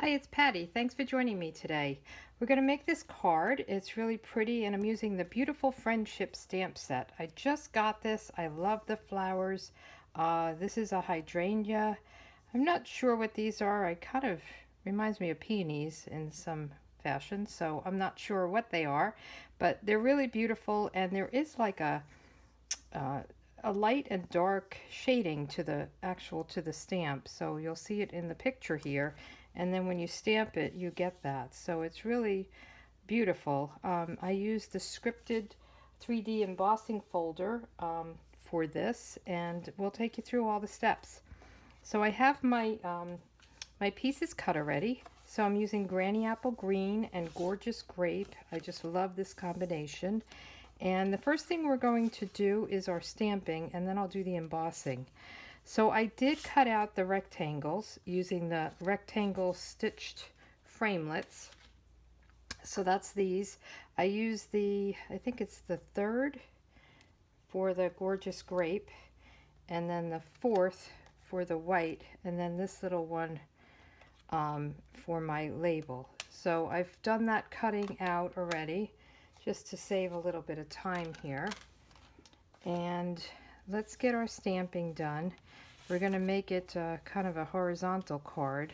Hi, it's Patty. Thanks for joining me today. We're going to make this card. It's really pretty and I'm using the Beautiful Friendship stamp set. I just got this. I love the flowers. This is a hydrangea. I'm not sure what these are. I kind of reminds me of peonies in some fashion, so I'm not sure what they are, but they're really beautiful and there is like uh, a light and dark shading to the stamp, so you'll see it in the picture here, and then when you stamp it you get that, so it's really beautiful. I use the scripted 3D embossing folder for this, and we'll take you through all the steps. So I have my pieces cut already. So I'm using Granny Apple Green and Gorgeous Grape. I just love this combination. And the first thing we're going to do is our stamping, and then I'll do the embossing. So I did cut out the rectangles using the rectangle stitched framelits. So that's these. I use I think it's the third for the Gorgeous Grape, and then the fourth for the white, and then this little one for my label. So I've done that cutting out already just to save a little bit of time here. And let's get our stamping done. We're going to make it kind of a horizontal card.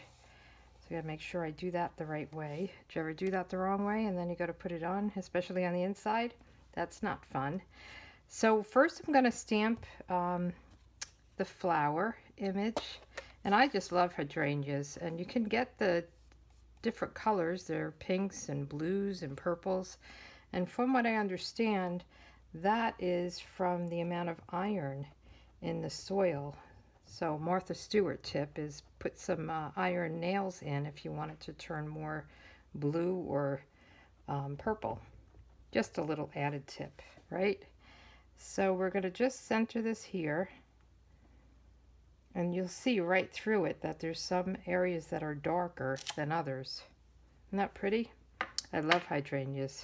So I got to make sure I do that the right way. Did you ever do that the wrong way and then you got to put it on, especially on the inside? That's not fun. So first I'm going to stamp the flower image. And I just love hydrangeas, and you can get the different colors. There are pinks and blues and purples, and from what I understand, that is from the amount of iron in the soil. So Martha Stewart tip is put some iron nails in if you want it to turn more blue or purple. Just a little added tip, right? So we're going to just center this here. And you'll see right through it that there's some areas that are darker than others. Isn't that pretty? I love hydrangeas.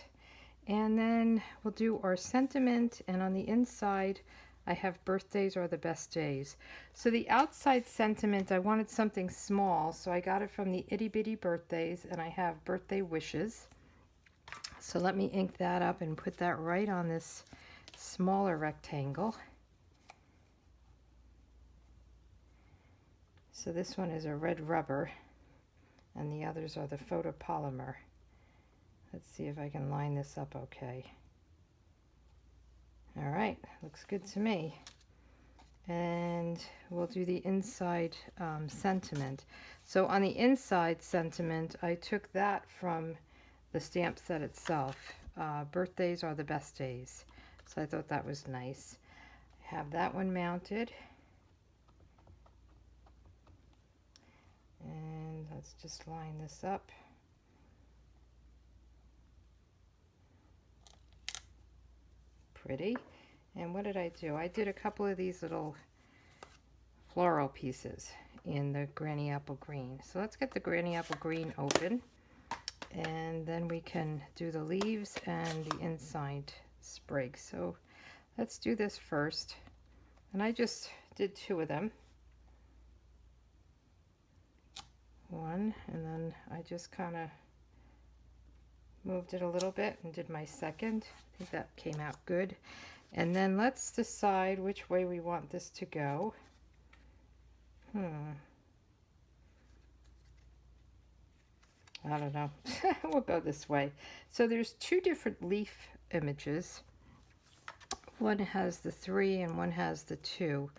And then we'll do our sentiment, and on the inside I have birthdays are the best days. So the outside sentiment, I wanted something small, so I got it from the Itty Bitty Birthdays, and I have birthday wishes. So let me ink that up and put that right on this smaller rectangle. So this one is a red rubber, and the others are the photopolymer. Let's see if I can line this up okay. All right, looks good to me. And we'll do the inside sentiment. So on the inside sentiment, I took that from the stamp set itself. Birthdays are the best days. So I thought that was nice. I have that one mounted. And let's just line this up. Pretty. And what did I do? I did a couple of these little floral pieces in the Granny Apple Green. So let's get the Granny Apple Green open, and then we can do the leaves and the inside sprig. So let's do this first. And I just did two of them. One, and then I just kind of moved it a little bit and did my second. I think that came out good. And then let's decide which way we want this to go. I don't know. We'll go this way. So there's two different leaf images. One has the 3 and one has the 2.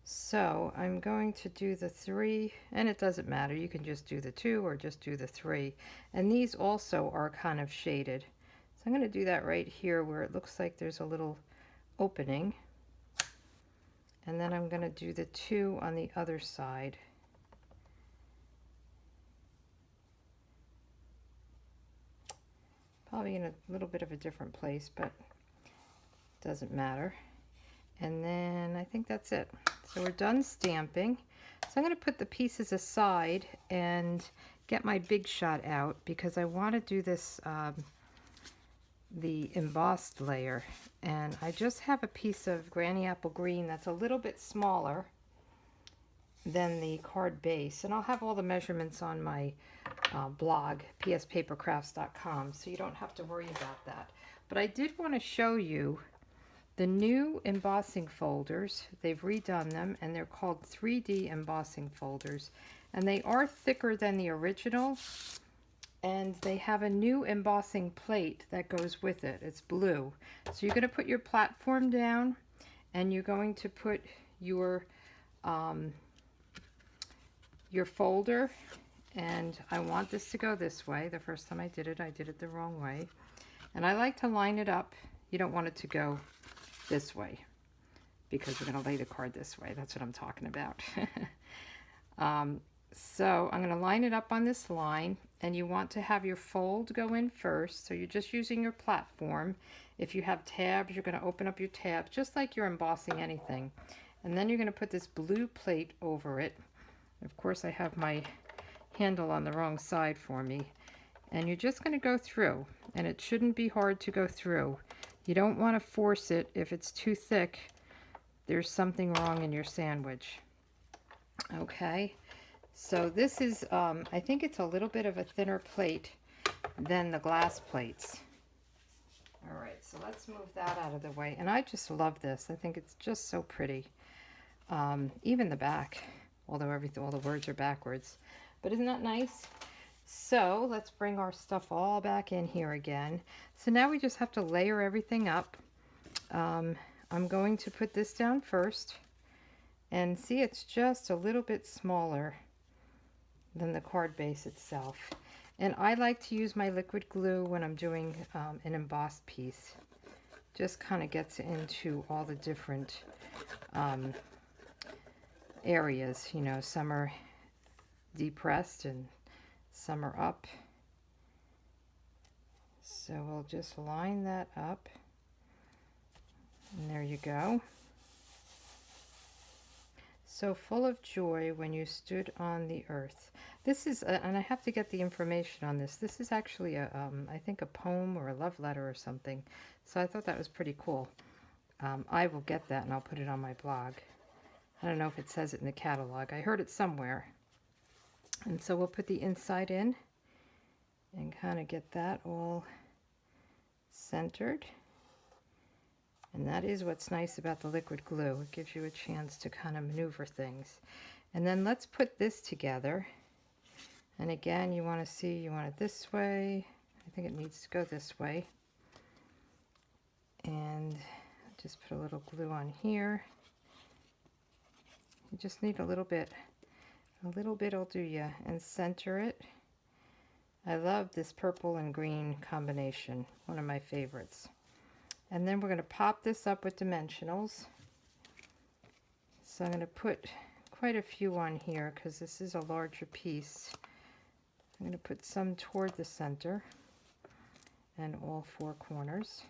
So I'm going to do the 3, and it doesn't matter. You can just do the 2 or just do the 3. And these also are kind of shaded. So I'm going to do that right here where it looks like there's a little opening. And then I'm going to do the 2 on the other side. Probably in a little bit of a different place, but it doesn't matter. And then I think that's it. So we're done stamping. So I'm going to put the pieces aside and get my Big Shot out because I want to do this, the embossed layer. And I just have a piece of Granny Apple Green that's a little bit smaller than the card base. And I'll have all the measurements on my blog, pspapercrafts.com, so you don't have to worry about that. But I did want to show you the new embossing folders. They've redone them, and they're called 3D embossing folders. And they are thicker than the original, and they have a new embossing plate that goes with it. It's blue. So you're going to put your platform down, and you're going to put your folder, and I want this to go this way. The first time I did it the wrong way. And I like to line it up. You don't want it to go this way because we're going to lay the card this way. That's what I'm talking about. So I'm going to line it up on this line, and you want to have your fold go in first. So you're just using your platform. If you have tabs, you're going to open up your tabs just like you're embossing anything. And then you're going to put this blue plate over it. Of course, I have my handle on the wrong side for me. And you're just going to go through, and it shouldn't be hard to go through. You don't want to force it. If it's too thick, there's something wrong in your sandwich. Okay, so this is, I think it's a little bit of a thinner plate than the glass plates. All right, so let's move that out of the way. And I just love this. I think it's just so pretty. Even the back, although all the words are backwards. But isn't that nice? So let's bring our stuff all back in here again. So now we just have to layer everything up. I'm going to put this down first. And see, it's just a little bit smaller than the card base itself. And I like to use my liquid glue when I'm doing an embossed piece. Just kind of gets into all the different areas. You know, some are depressed and some are up. So we'll just line that up. And there you go. So full of joy when you stood on the earth. This is, and I have to get the information on this. This is actually a, I think a poem or a love letter or something. So I thought that was pretty cool. I will get that and I'll put it on my blog. I don't know if it says it in the catalog. I heard it somewhere. And so we'll put the inside in and kind of get that all centered. And that is what's nice about the liquid glue. It gives you a chance to kind of maneuver things. And then let's put this together. And again, you want to see, you want it this way. I think it needs to go this way. And just put a little glue on here. You just need a little bit. A little bit will do ya. And center it. I love this purple and green combination. One of my favorites. And then we're going to pop this up with dimensionals. So I'm going to put quite a few on here because this is a larger piece. I'm going to put some toward the center and all four corners.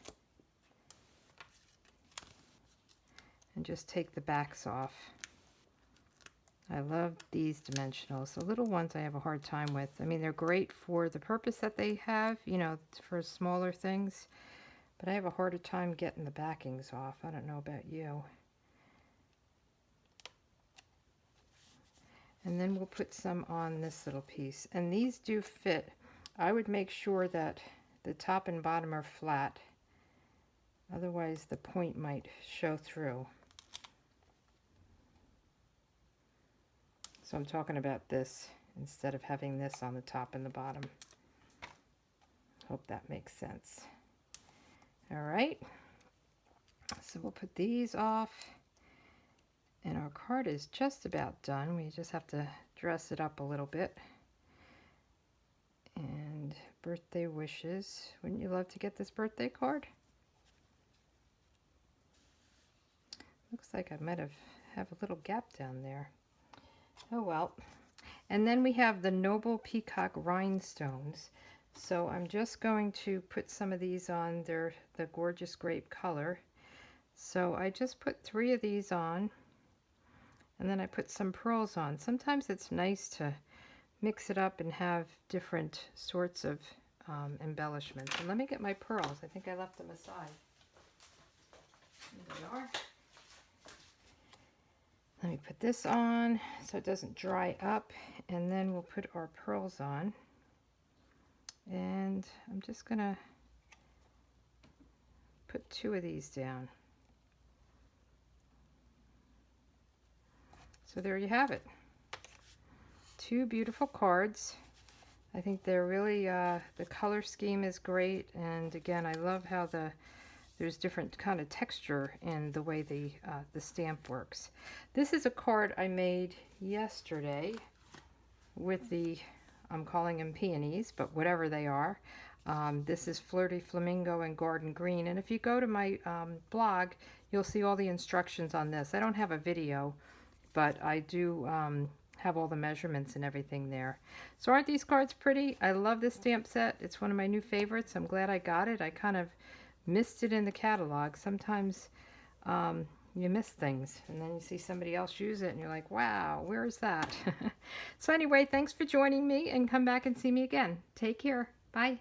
And just take the backs off. I love these dimensionals. The little ones I have a hard time with. I mean, they're great for the purpose that they have, you know, for smaller things. But I have a harder time getting the backings off. I don't know about you. And then we'll put some on this little piece. And these do fit. I would make sure that the top and bottom are flat. Otherwise the point might show through. So I'm talking about this instead of having this on the top and the bottom. Hope that makes sense. All right, so we'll put these off, and our card is just about done. We just have to dress it up a little bit. And birthday wishes. Wouldn't you love to get this birthday card? Looks like I might have a little gap down there. Oh well. And then we have the Noble Peacock Rhinestones. So I'm just going to put some of these on. They're the gorgeous grape color. So I just put 3 of these on, and then I put some pearls on. Sometimes it's nice to mix it up and have different sorts of embellishments. And let me get my pearls. I think I left them aside. Here they are. Let me put this on so it doesn't dry up, and then we'll put our pearls on. And I'm just going to put 2 of these down. So there you have it. 2 beautiful cards. I think they're really, the color scheme is great, and again, I love how there's different kind of texture in the way the stamp works. This is a card I made yesterday with the, I'm calling them peonies, but whatever they are. This is Flirty Flamingo and Garden Green, and if you go to my blog, you'll see all the instructions on this. I don't have a video, but I do have all the measurements and everything there. So aren't these cards pretty? I love this stamp set. It's one of my new favorites. I'm glad I got it. I kind of missed it in the catalog. Sometimes you miss things and then you see somebody else use it and you're like, wow, where is that? So anyway, thanks for joining me, and come back and see me again. Take care. Bye.